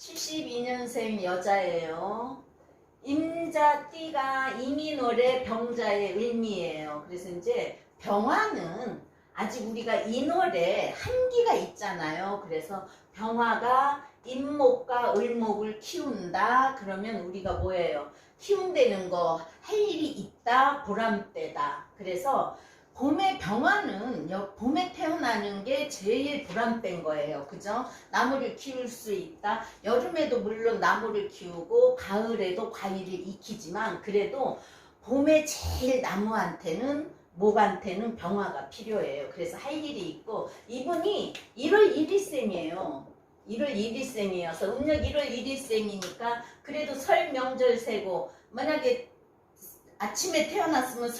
72년생 여자예요. 임자띠가 이민월의 병자의 을미예요. 그래서 이제 병화는 아직 우리가 인월에 한기가 있잖아요. 그래서 병화가 임목과 을목을 키운다. 그러면 우리가 뭐예요? 키운다는 거, 할 일이 있다, 보람대다. 그래서 봄에 병화는 봄에 태어나는 게 제일 보람된 거예요. 그죠? 나무를 키울 수 있다. 여름에도 물론 나무를 키우고 가을에도 과일을 익히지만 그래도 봄에 제일 나무한테는 목한테는 병화가 필요해요. 그래서 할 일이 있고 이분이 1월 1일생이에요. 1월 1일생이어서 음력 1월 1일생이니까 그래도 설 명절 세고 만약에 아침에 태어났으면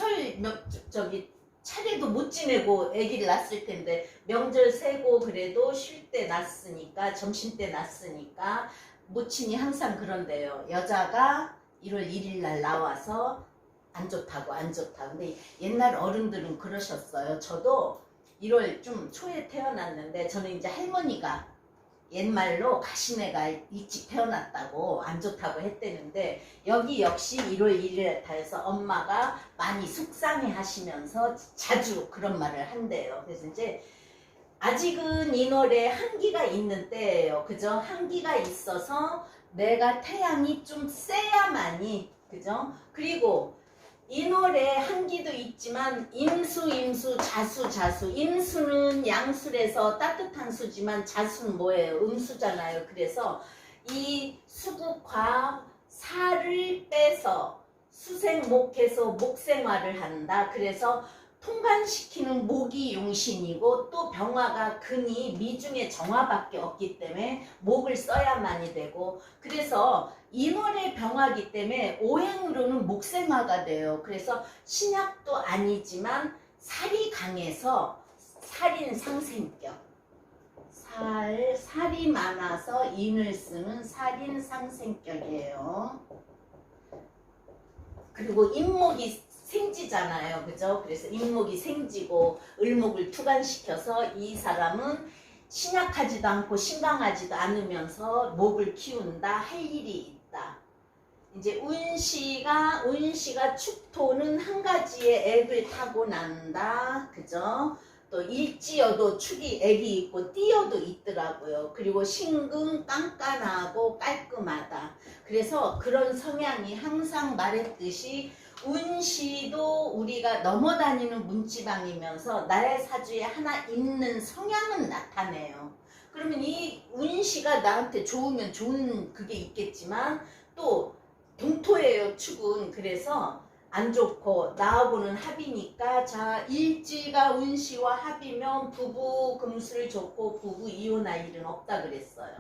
차례도 못 지내고 아기를 낳았을 텐데 명절 세고 그래도 쉴 때 낳았으니까 점심 때 낳았으니까 모친이 항상 그런데요. 여자가 1월 1일 날 나와서 안 좋다고 안 좋다고. 근데 옛날 어른들은 그러셨어요. 저도 1월 좀 초에 태어났는데 저는 이제 할머니가 옛말로 가시네가 일찍 태어났다고 안 좋다고 했대는데 여기 역시 1월 1일에 타서 엄마가 많이 속상해 하시면서 자주 그런 말을 한대요. 그래서 이제 아직은 인월에 한기가 있는 때예요. 그죠? 한기가 있어서 내가 태양이 좀 세야만이 그죠? 그리고 인월에 한기도 있지만 임수, 자수. 임수는 양술에서 따뜻한 수지만 자수는 뭐예요? 음수잖아요. 그래서 이 수국화 살을 빼서 수생목해서 목생화를 한다. 그래서 통관시키는 목이 용신이고 또 병화가 근이 미중의 정화밖에 없기 때문에 목을 써야만이 되고 그래서 인월의 병화기 때문에 오행으로는 목생화가 돼요. 그래서 신약도 아니지만 살이 강해서 살인 상생격 살이 많아서 인을 쓰는 살인 상생격이에요. 그리고 인목이 생지잖아요. 그죠? 그래서 인목이 생지고 을목을 투관시켜서 이 사람은 신약하지도 않고 신강하지도 않으면서 목을 키운다. 할 일이 있다. 이제 운시가 축토는 한 가지의 액을 타고 난다. 그죠? 또 일지어도 축이 액이 있고 띠어도 있더라고요. 그리고 신금 깐깐하고 깔끔하다. 그래서 그런 성향이 항상 말했듯이 운시도 우리가 넘어다니는 문지방이면서 나의 사주에 하나 있는 성향은 나타내요. 그러면 이 운시가 나한테 좋으면 좋은 그게 있겠지만 또 동토예요. 축은. 그래서 안 좋고 나하고는 합이니까 자 일지가 운시와 합이면 부부 금술 좋고 부부 이혼할 일은 없다 그랬어요.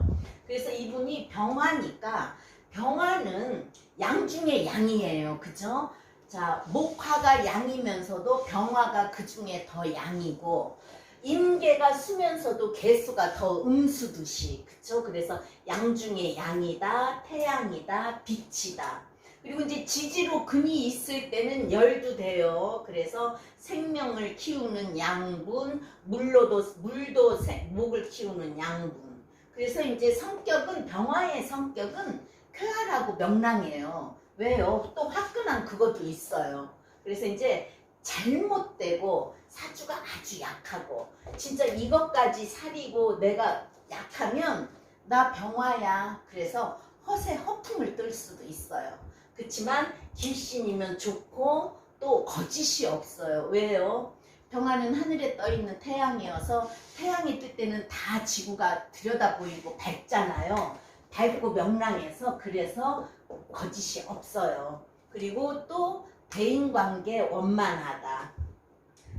그래서 이분이 병화니까 병화는 양 중에 양이에요. 그죠? 자 목화가 양이면서도 병화가 그 중에 더 양이고 임계가 수면서도 개수가 더 음수듯이 그쵸? 그래서 양 중에 양이다, 태양이다, 빛이다. 그리고 이제 지지로 금이 있을 때는 열도 돼요. 그래서 생명을 키우는 양분, 물도 목을 키우는 양분. 그래서 이제 성격은 병화의 성격은 쾌활하고 명랑해요. 왜요? 또 화끈한 그것도 있어요. 그래서 이제 잘못되고 사주가 아주 약하고 진짜 이것까지 사리고 내가 약하면 나 병화야. 그래서 허세 허풍을 떨 수도 있어요. 그렇지만 길신이면 좋고 또 거짓이 없어요. 왜요? 병화는 하늘에 떠있는 태양이어서 태양이 뜰 때는 다 지구가 들여다 보이고 밝잖아요. 밝고 명랑해서 그래서 거짓이 없어요. 그리고 또 대인관계 원만하다.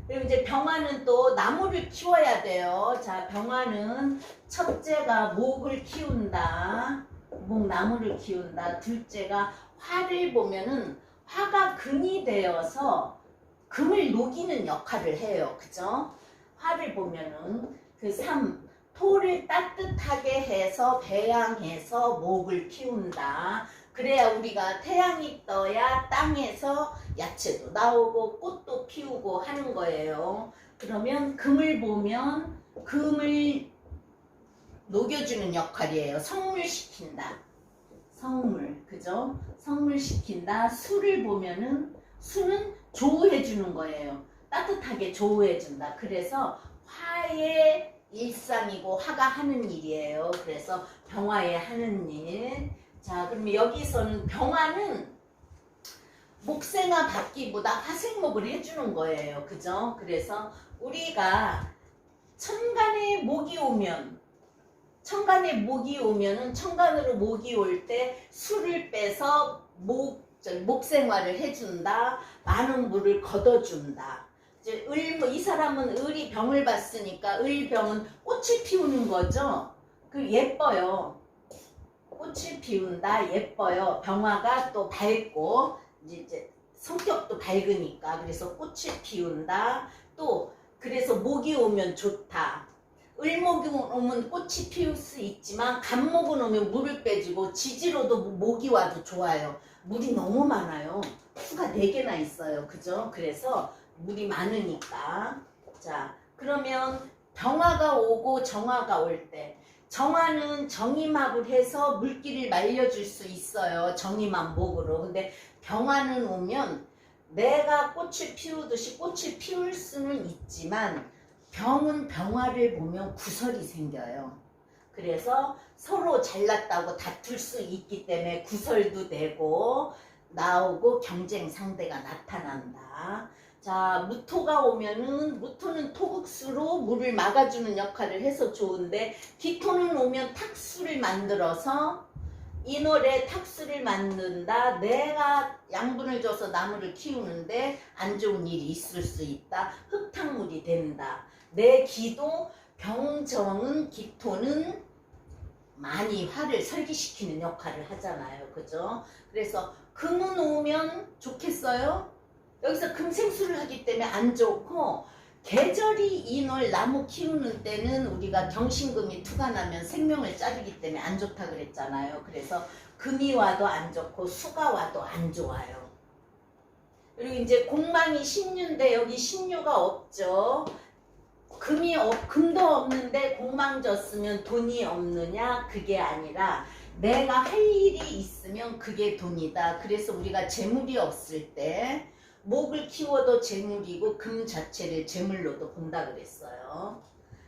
그리고 이제 병화는 또 나무를 키워야 돼요. 자, 병화는 첫째가 목을 키운다. 목나무를 키운다. 둘째가 화를 보면은 화가 근이 되어서 금을 녹이는 역할을 해요. 그죠? 화를 보면은 그 3. 토를 따뜻하게 해서 배양해서 목을 키운다. 그래야 우리가 태양이 떠야 땅에서 야채도 나오고 꽃도 피우고 하는 거예요. 그러면 금을 보면 금을 녹여주는 역할이에요. 성물시킨다. 성물, 그죠? 성물시킨다. 수를 보면은 수는 조우해주는 거예요. 따뜻하게 조우해준다. 그래서 화의 일상이고 화가 하는 일이에요. 그래서 병화에 하는 일. 자, 그러면 여기서는 병화는 목생화 받기보다 화생목을 해주는 거예요. 그죠? 그래서 우리가 천간에 목이 오면은 천간으로 목이 올 때 수를 빼서 목생화를 해준다. 많은 물을 걷어준다. 이제 이 사람은 을이 병을 봤으니까 을병은 꽃을 피우는 거죠. 그 예뻐요. 꽃을 피운다. 예뻐요. 병화가 또 밝고 이제 성격도 밝으니까 그래서 꽃을 피운다. 또 그래서 목이 오면 좋다. 을목이 오면 꽃이 피울 수 있지만 간목은 오면 물을 빼주고 지지로도 목이 와도 좋아요. 물이 너무 많아요. 수가 4개나 있어요. 그죠? 그래서 물이 많으니까. 자, 그러면 병화가 오고 정화가 올 때 정화는 정임합을 해서 물기를 말려줄 수 있어요. 정임합 목으로. 근데 병화는 오면 내가 꽃을 피우듯이 꽃을 피울 수는 있지만 병은 병화를 보면 구설이 생겨요. 그래서 서로 잘났다고 다툴 수 있기 때문에 구설도 되고 나오고 경쟁 상대가 나타난다. 자, 무토가 오면은 무토는 토극수로 물을 막아주는 역할을 해서 좋은데 기토는 오면 탁수를 만들어서 인월에 탁수를 만든다. 내가 양분을 줘서 나무를 키우는데 안 좋은 일이 있을 수 있다. 흙탕물이 된다. 내 기도 병정은 기토는 많이 화를 설기시키는 역할을 하잖아요. 그죠? 그래서 금은 오면 좋겠어요? 여기서 금생수를 하기 때문에 안 좋고 계절이 인월 나무 키우는 때는 우리가 경신금이 투가 나면 생명을 자르기 때문에 안 좋다 그랬잖아요. 그래서 금이 와도 안 좋고 수가 와도 안 좋아요. 그리고 이제 공망이 신유인데 여기 신유가 없죠. 금도 없는데 공망 졌으면 돈이 없느냐? 그게 아니라 내가 할 일이 있으면 그게 돈이다. 그래서 우리가 재물이 없을 때 목을 키워도 재물이고 금 자체를 재물로도 본다 그랬어요.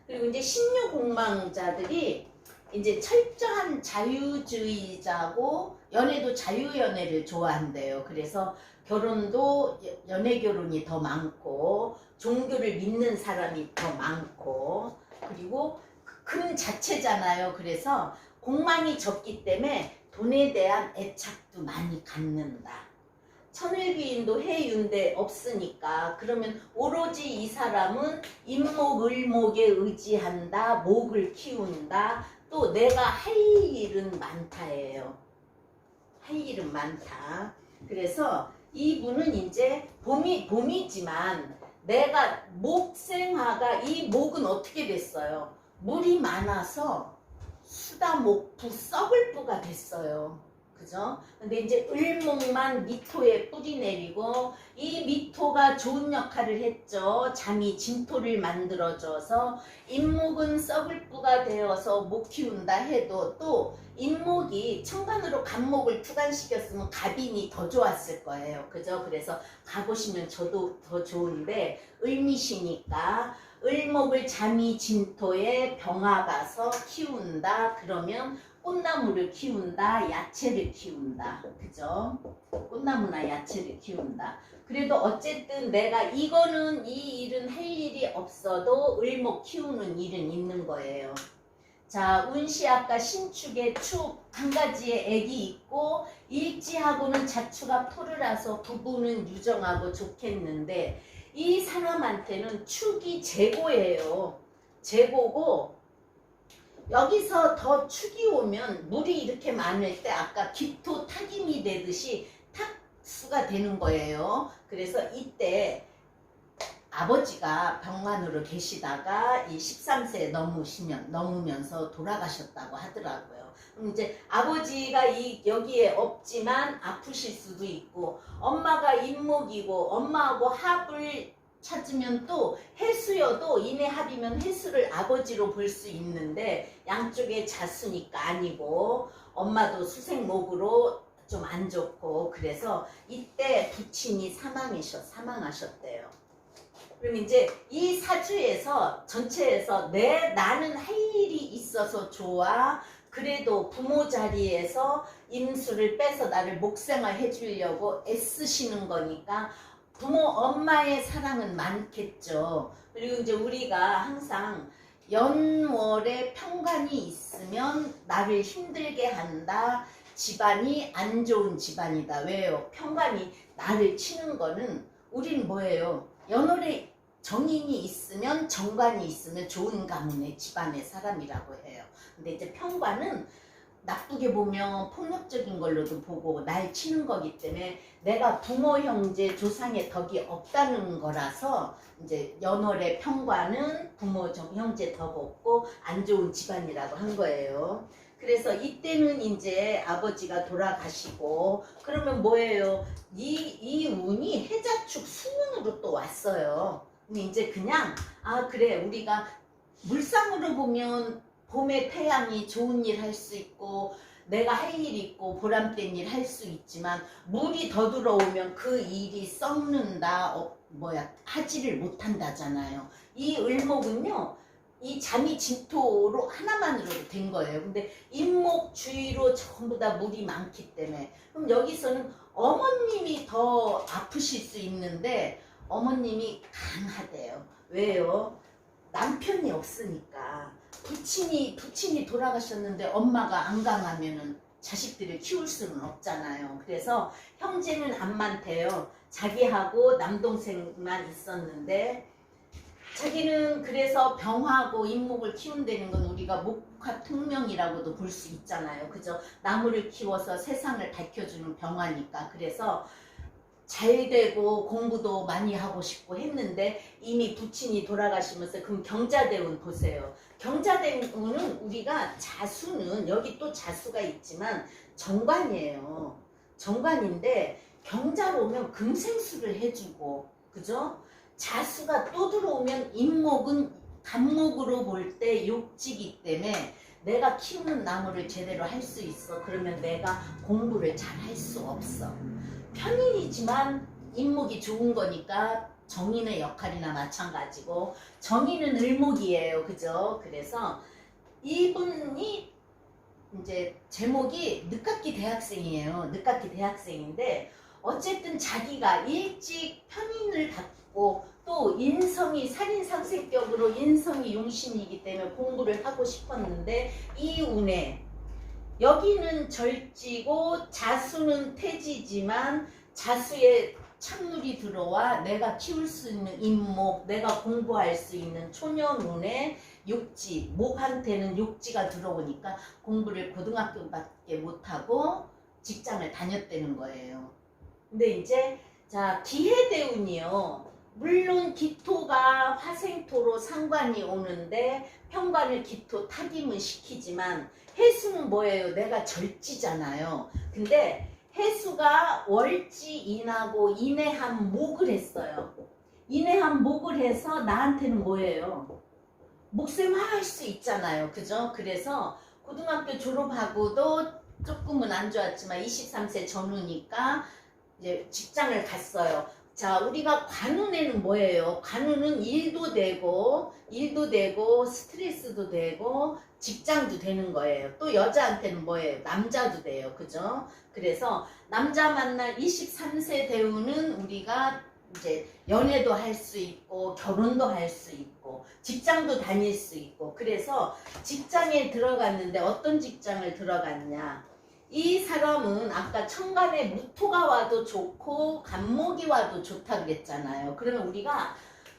그리고 이제 신유 공망자들이 이제 철저한 자유주의자고 연애도 자유연애를 좋아한대요. 그래서 결혼도 연애 결혼이 더 많고 종교를 믿는 사람이 더 많고 그리고 금 자체잖아요. 그래서 공망이 적기 때문에 돈에 대한 애착도 많이 갖는다. 천일귀인도 해윤대 없으니까 그러면 오로지 이 사람은 인목 을목에 의지한다. 목을 키운다. 또 내가 할 일은 많다예요. 할 일은 많다. 그래서 이분은 이제 봄이지만 내가 목생화가 이 목은 어떻게 됐어요? 물이 많아서 수다목부 썩을부가 됐어요. 그죠? 근데 이제 을목만 미토에 뿌리 내리고 이 미토가 좋은 역할을 했죠. 잠이 진토를 만들어줘서 인목은 썩을부가 되어서 못 키운다 해도 또 인목이 천간으로 간목을 투간시켰으면 갑인이 더 좋았을 거예요. 그죠? 그래서 가보시면 저도 더 좋은데 을미시니까 을목을 잠이 진토에 병화가서 키운다. 그러면 꽃나무를 키운다. 야채를 키운다. 그죠? 꽃나무나 야채를 키운다. 그래도 어쨌든 내가 이거는 이 일은 할 일이 없어도 을목 키우는 일은 있는 거예요. 자, 운시 아까 신축에 축 한 가지의 액이 있고 일지하고는 자축가 토르라서 부부는 유정하고 좋겠는데 이 사람한테는 축이 재고예요. 재고고 여기서 더 축이 오면 물이 이렇게 많을 때 아까 기토 타김이 되듯이 탁수가 되는 거예요. 그래서 이때 아버지가 병환으로 계시다가 이 13세 넘으면서 돌아가셨다고 하더라고요. 그럼 이제 아버지가 여기에 없지만 아프실 수도 있고 엄마가 인목이고 엄마하고 합을 찾으면 또 해수여도 인해합이면 해수를 아버지로 볼 수 있는데 양쪽에 자수니까 아니고 엄마도 수생목으로 좀 안 좋고 그래서 이때 부친이 사망하셨대요. 그럼 이제 이 사주에서 전체에서 나는 할 일이 있어서 좋아. 그래도 부모 자리에서 임수를 빼서 나를 목생활 해주려고 애쓰시는 거니까 부모 엄마의 사랑은 많겠죠. 그리고 이제 우리가 항상 연월에 평관이 있으면 나를 힘들게 한다. 집안이 안 좋은 집안이다. 왜요? 평관이 나를 치는 거는 우린 뭐예요? 연월에 정인이 있으면 정관이 있으면 좋은 가문의 집안의 사람이라고 해요. 근데 이제 평관은 나쁘게 보면 폭력적인 걸로도 보고 날 치는 거기 때문에 내가 부모 형제 조상의 덕이 없다는 거라서 이제 연월의 평관은 부모 형제 덕 없고 안 좋은 집안이라고 한 거예요. 그래서 이때는 이제 아버지가 돌아가시고 그러면 뭐예요? 이 운이 해자축 수운으로 또 왔어요. 근데 이제 그냥 그래 우리가 물상으로 보면 봄에 태양이 좋은 일 할 수 있고 내가 할 일 있고 보람된 일 할 수 있지만 물이 더 들어오면 그 일이 썩는다 하지를 못한다잖아요. 이 을목은요 이 잠이 진토로 하나만으로도 된 거예요. 근데 임목 주위로 전부 다 물이 많기 때문에 그럼 여기서는 어머님이 더 아프실 수 있는데 어머님이 강하대요. 왜요? 남편이 없으니까. 부친이 돌아가셨는데 엄마가 안 강하면은 자식들을 키울 수는 없잖아요. 그래서 형제는 안 많대요. 자기하고 남동생만 있었는데 자기는 그래서 병하고 임목을 키운다는 건 우리가 목화통명이라고도 볼 수 있잖아요. 그죠? 나무를 키워서 세상을 밝혀주는 병화니까. 그래서 잘 되고 공부도 많이 하고 싶고 했는데 이미 부친이 돌아가시면서 그럼 경자대운 보세요. 경자대운은 우리가 자수는 여기 또 자수가 있지만 정관이에요. 정관인데 경자로 오면 금생수를 해주고 그죠? 자수가 또 들어오면 임목은 간목으로 볼 때 욕지기 때문에 내가 키우는 나무를 제대로 할 수 있어. 그러면 내가 공부를 잘 할 수 없어. 편인이지만 임목이 좋은 거니까 정인의 역할이나 마찬가지고 정인은 을목이에요. 그죠? 그래서 이분이 이제 제목이 늦깎이 대학생이에요. 늦깎이 대학생인데 어쨌든 자기가 일찍 편인을 받고 또 인성이 살인상색격으로 인성이 용신이기 때문에 공부를 하고 싶었는데 이 운에 여기는 절지고 자수는 태지지만 자수에 찬물이 들어와 내가 키울 수 있는 임목, 내가 공부할 수 있는 초년운에 욕지, 목한테는 욕지가 들어오니까 공부를 고등학교밖에 못하고 직장을 다녔다는 거예요. 근데 이제 자 기해대운이요. 물론 기토가 화생토로 상관이 오는데 평관을 기토 타김을 시키지만 해수는 뭐예요? 내가 절지잖아요. 근데 해수가 월지인하고 인해한 목을 했어요. 인해한 목을 해서 나한테는 뭐예요? 목생활 할 수 있잖아요. 그죠? 그래서 고등학교 졸업하고도 조금은 안 좋았지만 23세 전후니까 이제 직장을 갔어요. 자, 우리가 관운에는 뭐예요? 관운은 일도 되고 스트레스도 되고 직장도 되는 거예요. 또 여자한테는 뭐예요? 남자도 돼요. 그죠? 그래서 남자 만날 23세 대운은 우리가 이제 연애도 할 수 있고 결혼도 할 수 있고 직장도 다닐 수 있고 그래서 직장에 들어갔는데 어떤 직장을 들어갔냐? 이 사람은 아까 천간에 무토가 와도 좋고 간목이 와도 좋다 그랬잖아요. 그러면 우리가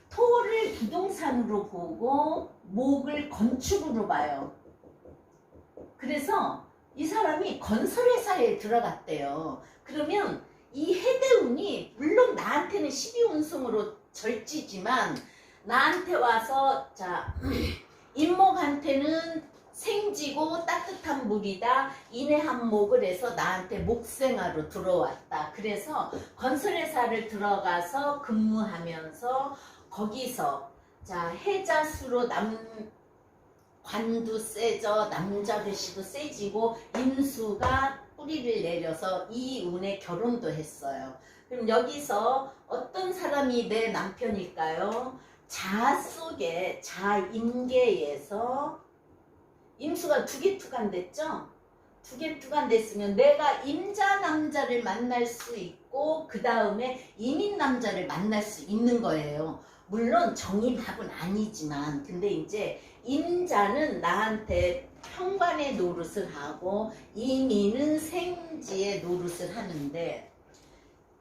토를 부동산으로 보고 목을 건축으로 봐요. 그래서 이 사람이 건설회사에 들어갔대요. 그러면 이 해대운이 물론 나한테는 12운성으로 절지지만 나한테 와서 자 임목한테는 생지고 따뜻한 물이다. 인해한 목을 해서 나한테 목생화로 들어왔다. 그래서 건설회사를 들어가서 근무하면서 거기서 자 해자수로 관도 세져 남자 글씨도 세지고 임수가 뿌리를 내려서 이 운에 결혼도 했어요. 그럼 여기서 어떤 사람이 내 남편일까요? 자 속에 자임계에서 임수가 두 개 투간됐죠? 두 개 투간됐으면 내가 임자 남자를 만날 수 있고 그 다음에 임인 남자를 만날 수 있는 거예요. 물론 정임합은 아니지만 근데 이제 임자는 나한테 평관의 노릇을 하고 임인은 생지의 노릇을 하는데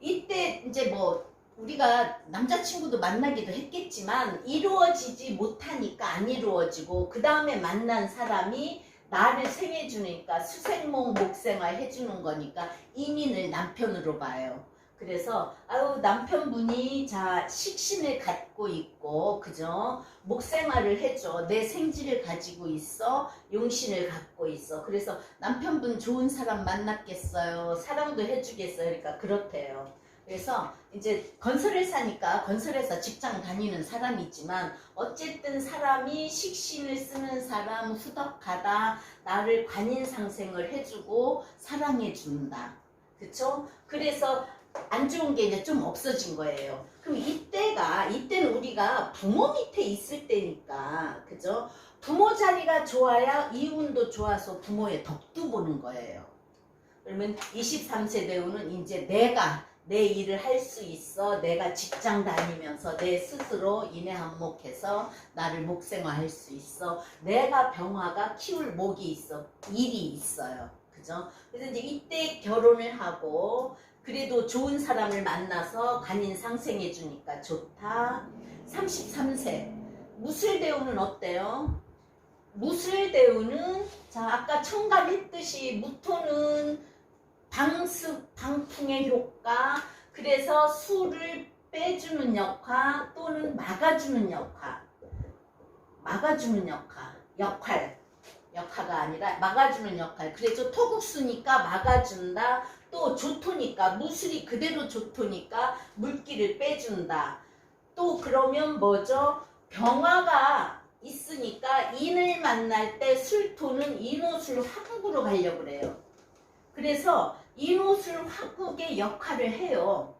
이때 이제 뭐 우리가 남자친구도 만나기도 했겠지만 이루어지지 못하니까 안 이루어지고 그 다음에 만난 사람이 나를 생해주니까 수생목 목생활 해주는 거니까 임인을 남편으로 봐요. 그래서 아유 남편분이 자 식신을 갖고 있고 그죠 목생활을 해줘 내 생지를 가지고 있어 용신을 갖고 있어 그래서 남편분 좋은 사람 만났겠어요 사랑도 해주겠어요 그러니까 그렇대요. 그래서 이제 건설회사니까 건설회사 직장 다니는 사람이지만 어쨌든 사람이 식신을 쓰는 사람 후덕하다 나를 관인상생을 해주고 사랑해준다 그쵸? 그래서 안 좋은 게 이제 좀 없어진 거예요. 그럼 이때는 우리가 부모 밑에 있을 때니까, 그죠? 부모 자리가 좋아야 이운도 좋아서 부모의 덕도 보는 거예요. 그러면 23세 대운은 이제 내가 내 일을 할 수 있어. 내가 직장 다니면서 내 스스로 인해한목해서 나를 목생화할 수 있어. 내가 병화가 키울 목이 있어. 일이 있어요. 그죠? 그래서 이제 이때 결혼을 하고 그래도 좋은 사람을 만나서 관인 상생해 주니까 좋다. 33세 무술대운은 어때요? 무술대운은 자 아까 청각했듯이 무토는 방습 방풍의 효과 그래서 수를 빼주는 역할 또는 막아주는 역할가 아니라 막아주는 역할. 그래서 토국수니까 막아준다. 또 조토니까 무술이 그대로 조토니까 물기를 빼준다. 또 그러면 뭐죠? 병화가 있으니까 인을 만날 때 술토는 인호술 화국으로 가려고 그래요. 그래서 인호술 화국의 역할을 해요.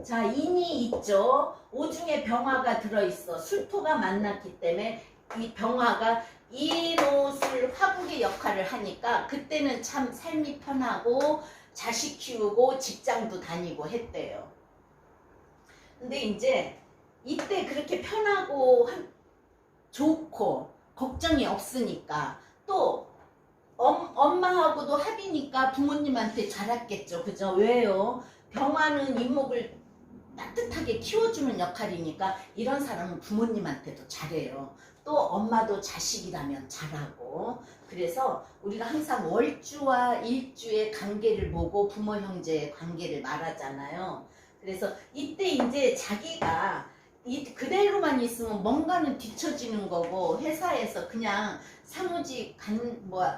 자 인이 있죠. 오중에 병화가 들어있어. 술토가 만났기 때문에 이 병화가 인호술 화국의 역할을 하니까 그때는 참 삶이 편하고 자식 키우고 직장도 다니고 했대요. 근데 이제 이때 그렇게 편하고 좋고 걱정이 없으니까 또 엄마하고도 합이니까 부모님한테 잘했겠죠. 그죠? 왜요? 병화는 인목을 따뜻하게 키워주는 역할이니까 이런 사람은 부모님한테도 잘해요. 또 엄마도 자식이라면 잘하고 그래서 우리가 항상 월주와 일주의 관계를 보고 부모 형제의 관계를 말하잖아요. 그래서 이때 이제 자기가 그대로만 있으면 뭔가는 뒤처지는 거고 회사에서 그냥 사무직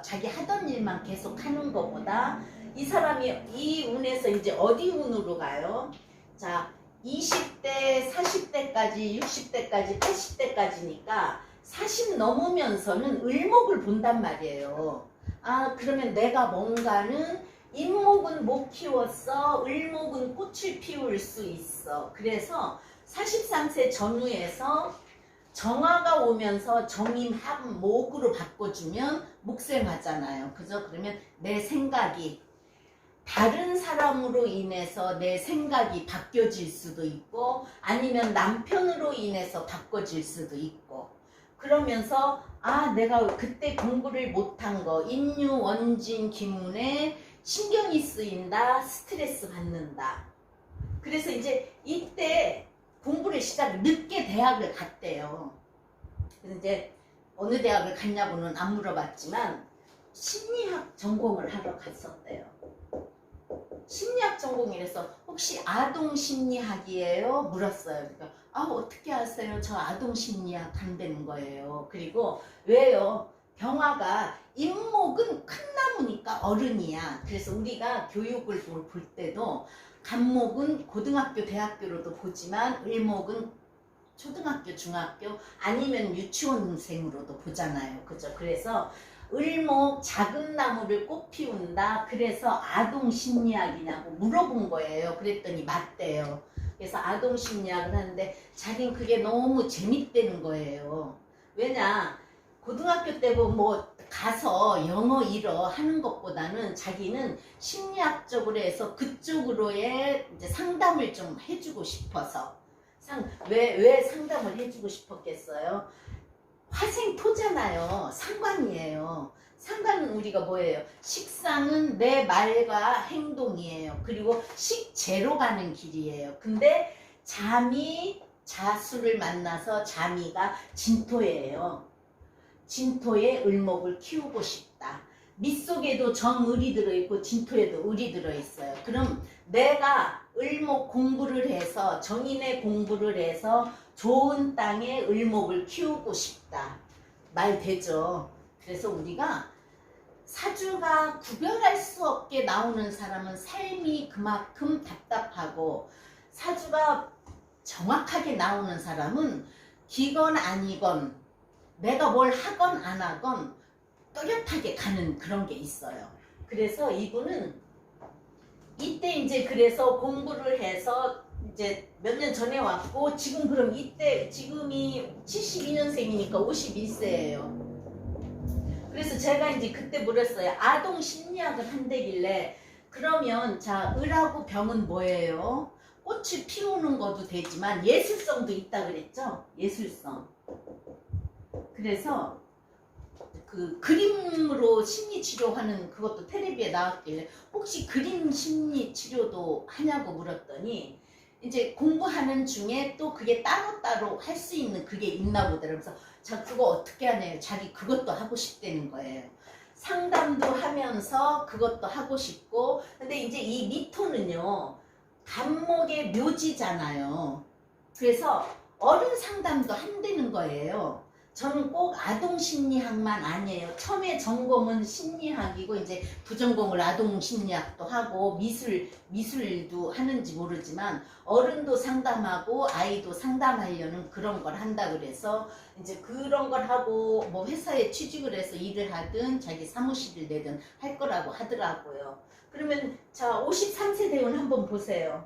자기 하던 일만 계속 하는 것보다 이 사람이 이 운에서 이제 어디 운으로 가요? 자 20대, 40대까지, 60대까지, 80대까지니까 40 넘으면서는 을목을 본단 말이에요. 아 그러면 내가 뭔가는 인목은 못 키웠어. 을목은 꽃을 피울 수 있어. 그래서 43세 전후에서 정화가 오면서 정임합 목으로 바꿔주면 목생하잖아요. 그죠? 그러면 내 생각이 다른 사람으로 인해서 내 생각이 바뀌어질 수도 있고 아니면 남편으로 인해서 바꿔질 수도 있고 그러면서 아 내가 그때 공부를 못한 거 인유 원진 기문에 신경이 쓰인다 스트레스 받는다 그래서 이제 이때 공부를 늦게 대학을 갔대요. 그래서 이제 어느 대학을 갔냐고는 안 물어봤지만 심리학 전공을 하러 갔었대요. 심리학 전공이라서 혹시 아동 심리학이에요? 물었어요. 그러니까 아 어떻게 아세요? 저 아동 심리학 한다는 거예요. 그리고 왜요? 병화가 인목은 큰 나무니까 어른이야. 그래서 우리가 교육을 볼 때도 간목은 고등학교 대학교로도 보지만 을목은 초등학교, 중학교 아니면 유치원생으로도 보잖아요. 그죠? 그래서 을목 작은 나무를 꽃 피운다. 그래서 아동 심리학이냐고 물어본 거예요. 그랬더니 맞대요. 그래서 아동 심리학을 하는데 자기는 그게 너무 재밌다는 거예요. 왜냐? 고등학교 때고 뭐 가서 영어 일어 하는 것보다는 자기는 심리학적으로 해서 그쪽으로의 이제 상담을 좀 해주고 싶어서 왜 상담을 해주고 싶었겠어요? 화생토잖아요. 상관이에요. 상관은 우리가 뭐예요? 식상은 내 말과 행동이에요. 그리고 식재로 가는 길이에요. 근데 잠이 자수를 만나서 잠이가 진토예요. 진토에 을목을 키우고 싶다. 밑속에도 정을이 들어있고 진토에도 을이 들어있어요. 그럼 내가 을목 공부를 해서 정인의 공부를 해서 좋은 땅에 을목을 키우고 싶다. 말 되죠. 그래서 우리가 사주가 구별할 수 없게 나오는 사람은 삶이 그만큼 답답하고 사주가 정확하게 나오는 사람은 기건 아니건 내가 뭘 하건 안 하건 또렷하게 가는 그런 게 있어요. 그래서 이분은 이때 이제 그래서 공부를 해서 이제 몇 년 전에 왔고 지금 그럼 이때 지금이 72년생이니까 51세예요. 그래서 제가 이제 그때 물었어요. 아동 심리학을 한다길래 그러면 자 을하고 병은 뭐예요? 꽃을 피우는 것도 되지만 예술성도 있다 그랬죠? 예술성. 그래서 그 그림으로 심리 치료하는 그것도 텔레비에 나왔길래 혹시 그림 심리 치료도 하냐고 물었더니 이제 공부하는 중에 또 그게 따로따로 할 수 있는 그게 있나 보더라고요. 그래서 자 그거 어떻게 하냐요. 자기 그것도 하고 싶다는 거예요. 상담도 하면서 그것도 하고 싶고 근데 이제 이 미토는요 간목의 묘지잖아요. 그래서 어른 상담도 한다는 거예요. 저는 꼭 아동심리학만 아니에요. 처음에 전공은 심리학이고 이제 부전공을 아동심리학도 하고 미술도 하는지 모르지만 어른도 상담하고 아이도 상담하려는 그런 걸 한다 그래서 이제 그런 걸 하고 뭐 회사에 취직을 해서 일을 하든 자기 사무실을 내든 할 거라고 하더라고요. 그러면 자 53세 대운 한번 보세요.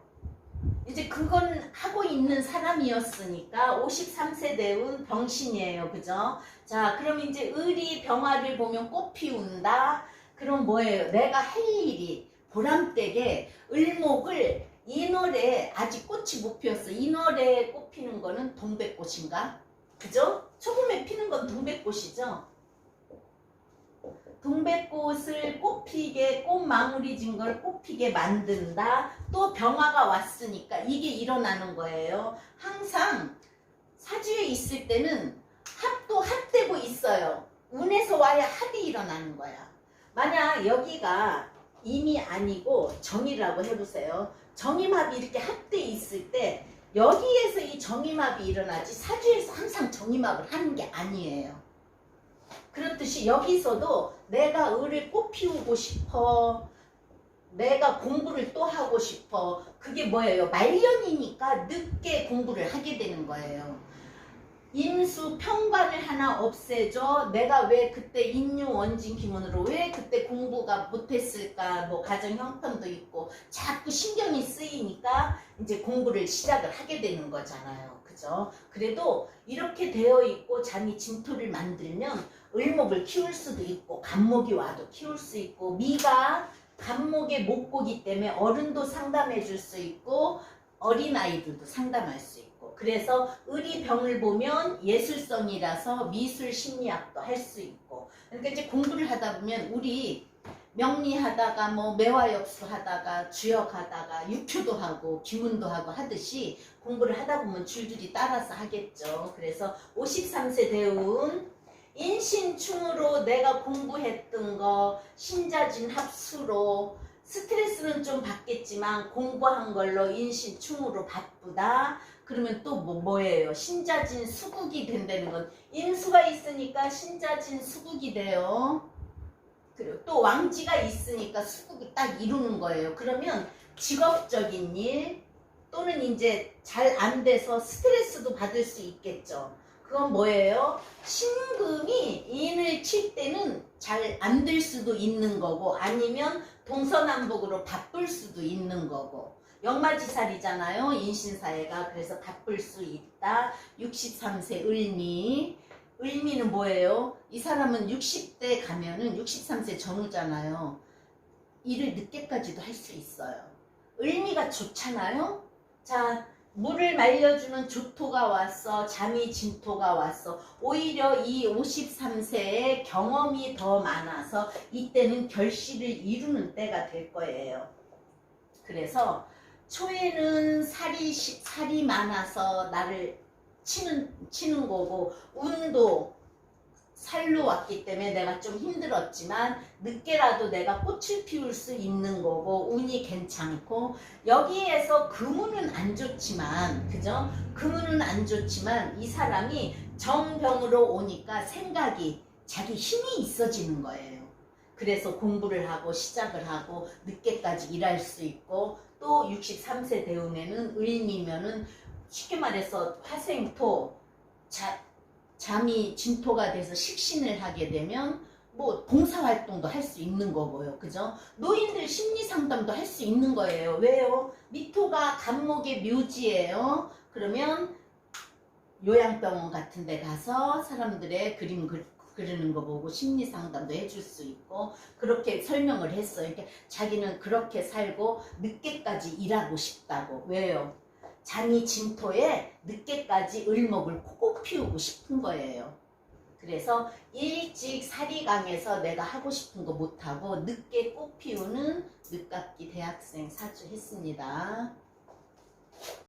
이제 그건 하고 있는 사람이었으니까 53세 대운 병신이에요. 그죠? 자, 그럼 이제 을이 병화를 보면 꽃 피운다. 그럼 뭐예요? 내가 할 일이 보람되게 을목을 인월에 아직 꽃이 못 피었어. 인월에 꽃 피는 거는 동백꽃인가? 그죠? 초봄에 피는 건 동백꽃이죠? 동백꽃을 꽃피게 꽃망울이 진 걸 꽃피게 만든다. 또 병화가 왔으니까 이게 일어나는 거예요. 항상 사주에 있을 때는 합도 합되고 있어요. 운에서 와야 합이 일어나는 거야. 만약 여기가 임이 아니고 정이라고 해보세요. 정임합이 이렇게 합돼 있을 때 여기에서 이 정임합이 일어나지 사주에서 항상 정임합을 하는 게 아니에요. 그렇듯이 여기서도 내가 을을 꽃 피우고 싶어. 내가 공부를 또 하고 싶어. 그게 뭐예요? 말년이니까 늦게 공부를 하게 되는 거예요. 임수 평관을 하나 없애줘. 내가 왜 그때 인유 원진 기문으로 왜 그때 공부가 못했을까? 뭐 가정 형편도 있고 자꾸 신경이 쓰이니까 이제 공부를 시작을 하게 되는 거잖아요. 그죠? 그래도 이렇게 되어 있고 자기 진토를 만들면 을목을 키울 수도 있고 간목이 와도 키울 수 있고 미가 간목의 목고기 때문에 어른도 상담해 줄 수 있고 어린아이들도 상담할 수 있고 그래서 을이 병을 보면 예술성이라서 미술 심리학도 할 수 있고 그러니까 이제 공부를 하다 보면 우리 명리하다가 뭐 매화역수 하다가 주역하다가 육표도 하고 기문도 하고 하듯이 공부를 하다 보면 줄줄이 따라서 하겠죠. 그래서 53세 대운 인신충으로 내가 공부했던 거 신자진 합수로 스트레스는 좀 받겠지만 공부한 걸로 인신충으로 바쁘다. 그러면 또 뭐예요? 신자진 수국이 된다는 건 인수가 있으니까 신자진 수국이 돼요. 그리고 또 왕지가 있으니까 수국이 딱 이루는 거예요. 그러면 직업적인 일, 또는 이제 잘 안 돼서 스트레스도 받을 수 있겠죠. 그건 뭐예요? 신금이 인을 칠 때는 잘 안 될 수도 있는 거고 아니면 동서남북으로 바쁠 수도 있는 거고 역마지살이잖아요. 인신사회가. 그래서 바쁠 수 있다. 63세 을미. 을미는 뭐예요? 이 사람은 60대 가면은 63세 전후잖아요. 일을 늦게까지도 할 수 있어요. 을미가 좋잖아요. 자, 물을 말려주는 조토가 왔어. 잠이 진토가 왔어. 오히려 이 53세에 경험이 더 많아서 이때는 결실을 이루는 때가 될 거예요. 그래서 초에는 살이 많아서 나를 치는 거고 운도 살로 왔기 때문에 내가 좀 힘들었지만 늦게라도 내가 꽃을 피울 수 있는 거고 운이 괜찮고 여기에서 금운은 안 좋지만 그죠? 금운은 안 좋지만 이 사람이 정병으로 오니까 생각이 자기 힘이 있어지는 거예요. 그래서 공부를 하고 시작을 하고 늦게까지 일할 수 있고 또 63세 대운에는 을미면은 쉽게 말해서 화생토 잠이 진토가 돼서 식신을 하게 되면 뭐 봉사활동도 할 수 있는 거고요. 그죠? 노인들 심리상담도 할 수 있는 거예요. 왜요? 미토가 간목의 묘지예요. 그러면 요양병원 같은 데 가서 사람들의 그림 그리는 거 보고 심리상담도 해줄 수 있고 그렇게 설명을 했어요. 그러니까 자기는 그렇게 살고 늦게까지 일하고 싶다고. 왜요? 잠이 진토에 늦게까지 을목을 꼭 피우고 싶은 거예요. 그래서 일찍 살이 강해서 내가 하고 싶은 거 못하고 늦게 꽃 피우는 늦깎이 대학생 사주 했습니다.